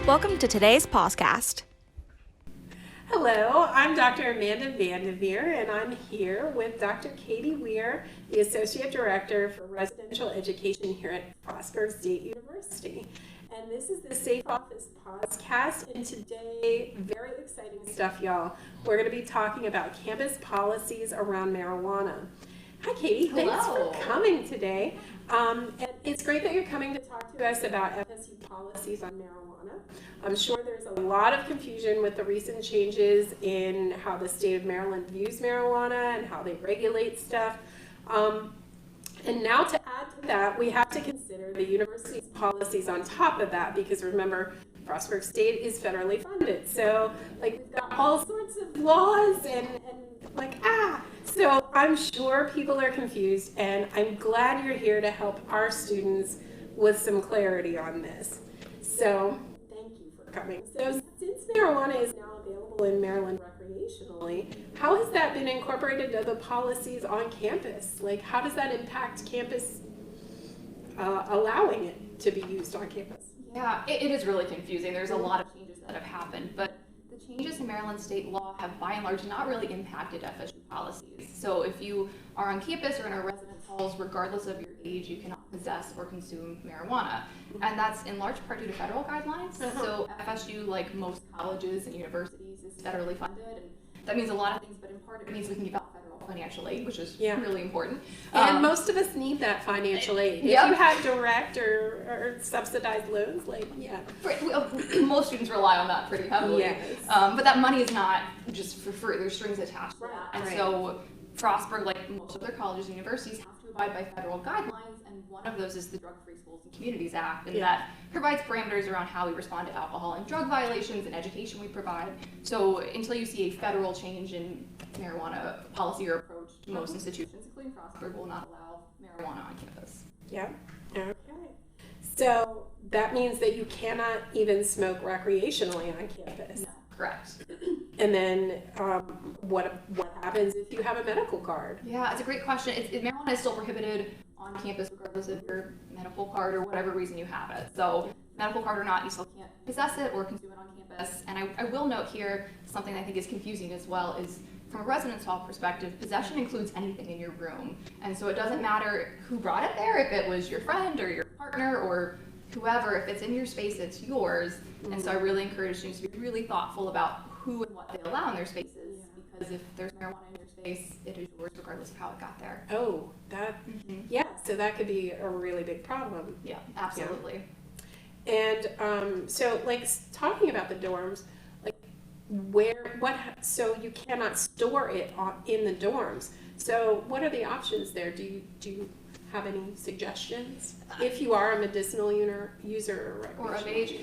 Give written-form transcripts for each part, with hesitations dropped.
Welcome to today's PAWSCAST. Hello, I'm Dr. Amanda Vandeveer, and I'm here with Dr. Katie Weir, the Associate Director for Residential Education here at Frostburg State University. And this is the Safe Office PAWSCAST, and today, very exciting stuff, y'all. We're going to be talking about campus policies around marijuana. Hi, Katie. Hello. Thanks for coming today. And it's great that you're coming to talk to us about FSU policies on marijuana. I'm sure there's a lot of confusion with the recent changes in how the state of Maryland views marijuana and how they regulate stuff. And now to add to that, we have to consider the university's policies on top of that, because remember, Frostburg State is federally funded. So we've got all sorts of laws and so I'm sure people are confused, and I'm glad you're here to help our students with some clarity on this. So thank you for coming. So since marijuana is now available in Maryland recreationally, how has that been incorporated into the policies on campus? How does that impact campus allowing it to be used on campus? Yeah, it is really confusing. There's a lot of changes that have happened, but the changes in Maryland state law have by and large not really impacted FSU policies. So if you are on campus or in our residence halls, regardless of your age, you cannot possess or consume marijuana. And that's in large part due to federal guidelines. So FSU, like most colleges and universities, is federally funded. And that means a lot of things, but in part it means we can give out federal financial aid, which is really important. And most of us need that financial aid. If you have direct or subsidized loans, most students rely on that pretty heavily. Yes. But that money is not just for free. There's strings attached to that. And so Frostburg, like most other colleges and universities, have to abide by federal guidelines, and one of those is the Drug-Free Schools and Communities Act, and that provides parameters around how we respond to alcohol and drug violations and education we provide. So until you see a federal change in marijuana policy or approach, most institutions, including Frostburg, will not allow marijuana on campus. Yeah. Okay. So that means that you cannot even smoke recreationally on campus. No, correct. And then what happens if you have a medical card? Yeah, it's a great question. Marijuana is still prohibited on campus regardless of your medical card or whatever reason you have it. So medical card or not, you still can't possess it or consume it on campus. And I will note here, something I think is confusing as well is, from a residence hall perspective, possession includes anything in your room. And so it doesn't matter who brought it there, if it was your friend or your partner or whoever, if it's in your space, it's yours. And so I really encourage students to be really thoughtful about who and what they allow in their spaces, because if there's marijuana in your space, it is yours regardless of how it got there. Oh, so that could be a really big problem. Yeah, absolutely. Yeah. And so talking about the dorms, so you cannot store it in the dorms. So what are the options there? Do you have any suggestions? If you are a medicinal user or of age,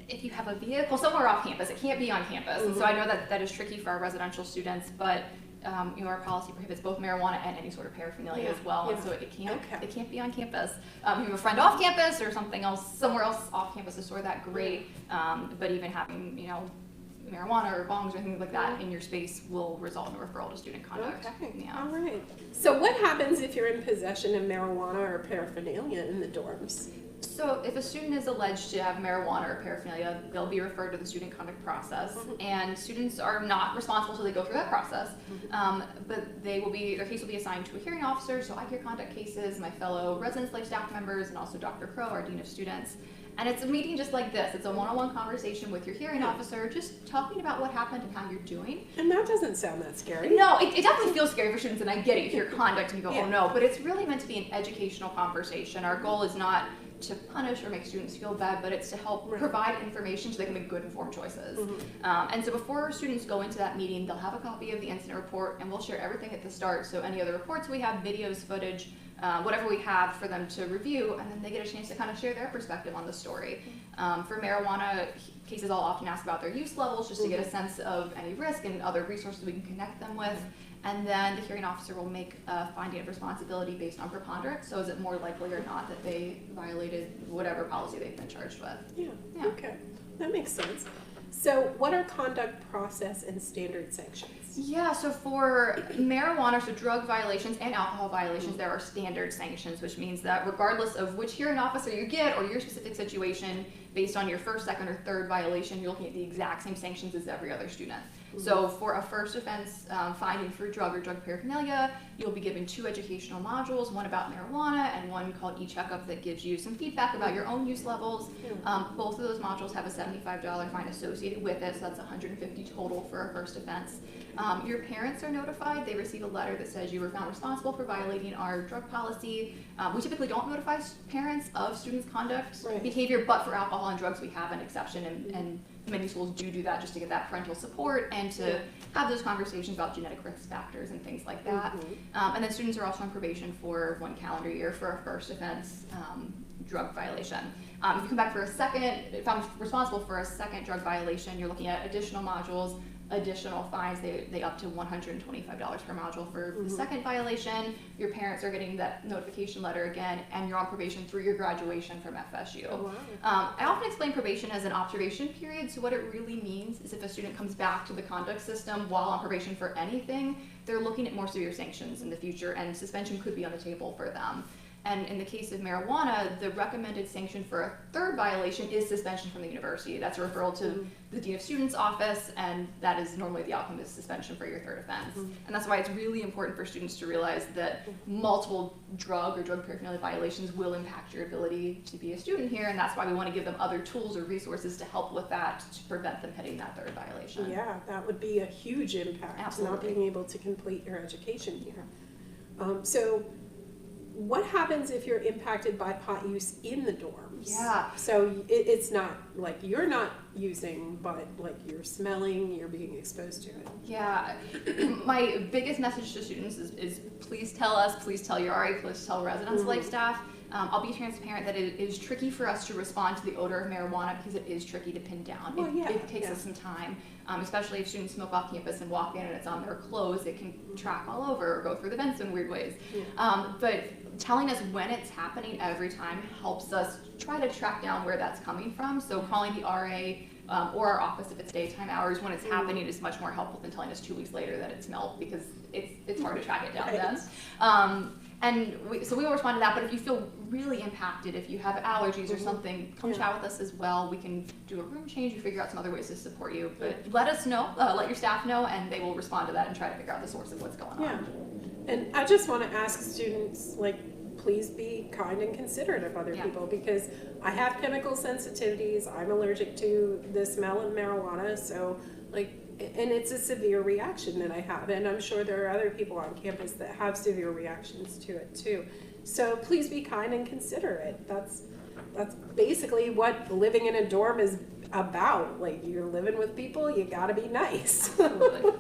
if you have a vehicle somewhere off campus, it can't be on campus. And so I know that is tricky for our residential students, but our policy prohibits both marijuana and any sort of paraphernalia as well, and so it can't be on campus. If you have a friend off campus or something else, somewhere else off campus to store that, great. But even having marijuana or bongs or things like that in your space will result in a referral to student conduct. Okay. Yeah. All right. So what happens if you're in possession of marijuana or paraphernalia in the dorms? So if a student is alleged to have marijuana or paraphernalia, they'll be referred to the student conduct process, and students are not responsible until they go through that process. But their case will be assigned to a hearing officer. So I hear conduct cases, my fellow residence life staff members, and also Dr. Crow, our dean of students. And it's a meeting just like this. It's a one-on-one conversation with your hearing officer, just talking about what happened and how you're doing. And that doesn't sound that scary. No, it definitely feels scary for students, and I get it. You hear conduct and you go, oh no, but it's really meant to be an educational conversation. Our goal is not to punish or make students feel bad, but it's to help provide information so they can make good informed choices. And so before students go into that meeting, they'll have a copy of the incident report, and we'll share everything at the start. So any other reports we have, videos, footage, whatever we have for them to review, and then they get a chance to kind of share their perspective on the story. For marijuana cases, I'll often ask about their use levels just to get a sense of any risk and other resources we can connect them with. And then the hearing officer will make a finding of responsibility based on preponderance. So is it more likely or not that they violated whatever policy they've been charged with? Yeah. Okay. That makes sense. So what are conduct process and standard sanctions? Yeah, so for marijuana, so drug violations and alcohol violations, there are standard sanctions, which means that regardless of which hearing officer you get or your specific situation, based on your first, second, or third violation, you're looking at the exact same sanctions as every other student. So for a first offense finding for drug or drug paraphernalia, you'll be given 2 educational modules, one about marijuana and one called e-checkup that gives you some feedback about your own use levels. Both of those modules have a $75 fine associated with it, so that's $150 total for a first offense. Your parents are notified. They receive a letter that says you were found responsible for violating our drug policy. We typically don't notify parents of students' conduct behavior, but for alcohol and drugs we have an exception, and many schools do that just to get that parental support and to have those conversations about genetic risk factors and things like that. And then students are also on probation for 1 calendar year for a first offense drug violation. If you come back for a second, if I'm responsible for a second drug violation, you're looking at additional modules, additional fines. They up to $125 per module for the second violation. Your parents are getting that notification letter again, and you're on probation through your graduation from FSU. I often explain probation as an observation period. So what it really means is if a student comes back to the conduct system while on probation for anything, they're looking at more severe sanctions in the future, and suspension could be on the table for them. And in the case of marijuana, the recommended sanction for a third violation is suspension from the university. That's a referral to the Dean of Students office, and that is normally the outcome is suspension for your third offense. And that's why it's really important for students to realize that multiple drug or drug paraphernalia violations will impact your ability to be a student here, and that's why we want to give them other tools or resources to help with that, to prevent them hitting that third violation. Yeah, that would be a huge impact, Absolutely. not being able to complete your education here. So what happens if you're impacted by pot use in the dorms? Yeah. So it's not like you're not using, but like you're smelling, you're being exposed to it. Yeah. My biggest message to students is please tell us, please tell your RA, please tell residence life staff. I'll be transparent that it is tricky for us to respond to the odor of marijuana because it is tricky to pin down. It takes us some time, especially if students smoke off campus and walk in and it's on their clothes. It can track all over or go through the vents in weird ways. But telling us when it's happening every time helps us try to track down where that's coming from. So calling the RA or our office if it's daytime hours when it's happening is much more helpful than telling us 2 weeks later that it smelled, because it's hard to track it down then. And so we will respond to that, but if you feel really impacted, if you have allergies or something, come chat with us as well. We can do a room change, we figure out some other ways to support you, but let us know, let your staff know, and they will respond to that and try to figure out the source of what's going on. And I just want to ask students, like, please be kind and considerate of other people, because I have chemical sensitivities. I'm allergic to the smell of marijuana, so and it's a severe reaction that I have, and I'm sure there are other people on campus that have severe reactions to it too. So please be kind and considerate. That's basically what living in a dorm is about. Like, you're living with people, you gotta be nice. Absolutely.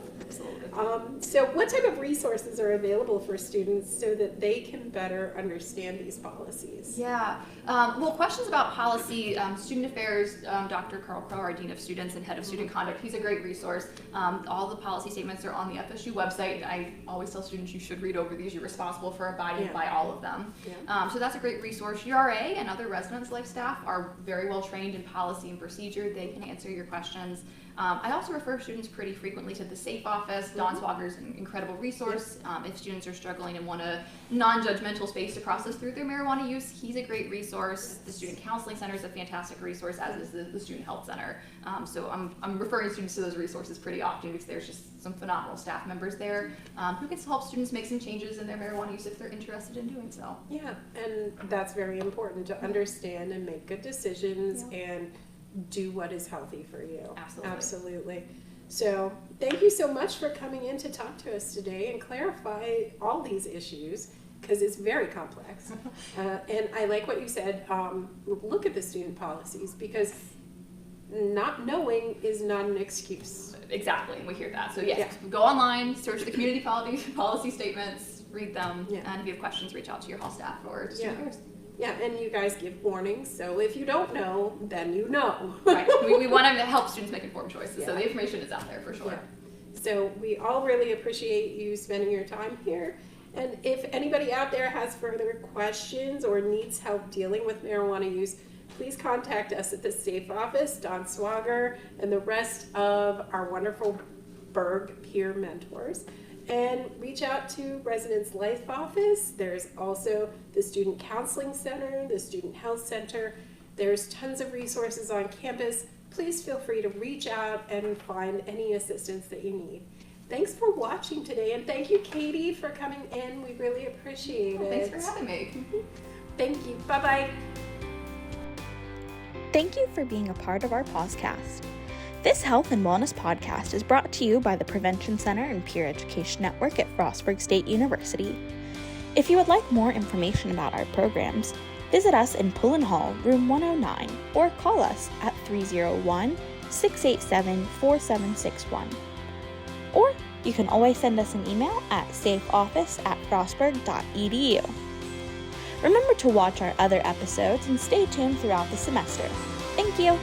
So what type of resources are available for students so that they can better understand these policies? Well, questions about policy, Student Affairs, Dr. Carl Crow, our Dean of Students and Head of Student Conduct, he's a great resource. All the policy statements are on the FSU website. I always tell students you should read over these. You're responsible for abiding by all of them. So that's a great resource. Your RA and other residence life staff are very well trained in policy and procedure. They can answer your questions. I also refer students pretty frequently to the SAFE office. Don Swager's an incredible resource. If students are struggling and want a non-judgmental space to process through their marijuana use, he's a great resource. The Student Counseling Center is a fantastic resource, as is the Student Health Center. So I'm referring students to those resources pretty often because there's just some phenomenal staff members there who can help students make some changes in their marijuana use if they're interested in doing so. Yeah, and that's very important to understand and make good decisions and do what is healthy for you. Absolutely. So thank you so much for coming in to talk to us today and clarify all these issues, because it's very complex. And I like what you said, look at the student policies, because not knowing is not an excuse. Exactly, and we hear that. So yes, go online, search the community policy statements, read them, and if you have questions, reach out to your hall staff or to Student Affairs. Yeah, and you guys give warnings, so if you don't know, then you know. Right, we want to help students make informed choices, so the information is out there for sure. So we all really appreciate you spending your time here. And if anybody out there has further questions or needs help dealing with marijuana use, please contact us at the SAFE office, Don Swager, and the rest of our wonderful Frostburg Peer Mentors. And reach out to Residence Life Office. There's also the Student Counseling Center, the Student Health Center. There's tons of resources on campus. Please feel free to reach out and find any assistance that you need. Thanks for watching today, and thank you, Katie, for coming in. We really appreciate it. Thanks for having me. Thank you. Bye-bye. Thank you for being a part of our PAWSCAST. This Health and Wellness podcast is brought to you by the Prevention Center and Peer Education Network at Frostburg State University. If you would like more information about our programs, visit us in Pullen Hall, room 109, or call us at 301-687-4761. Or you can always send us an email at safeoffice@frostburg.edu. Remember to watch our other episodes and stay tuned throughout the semester. Thank you!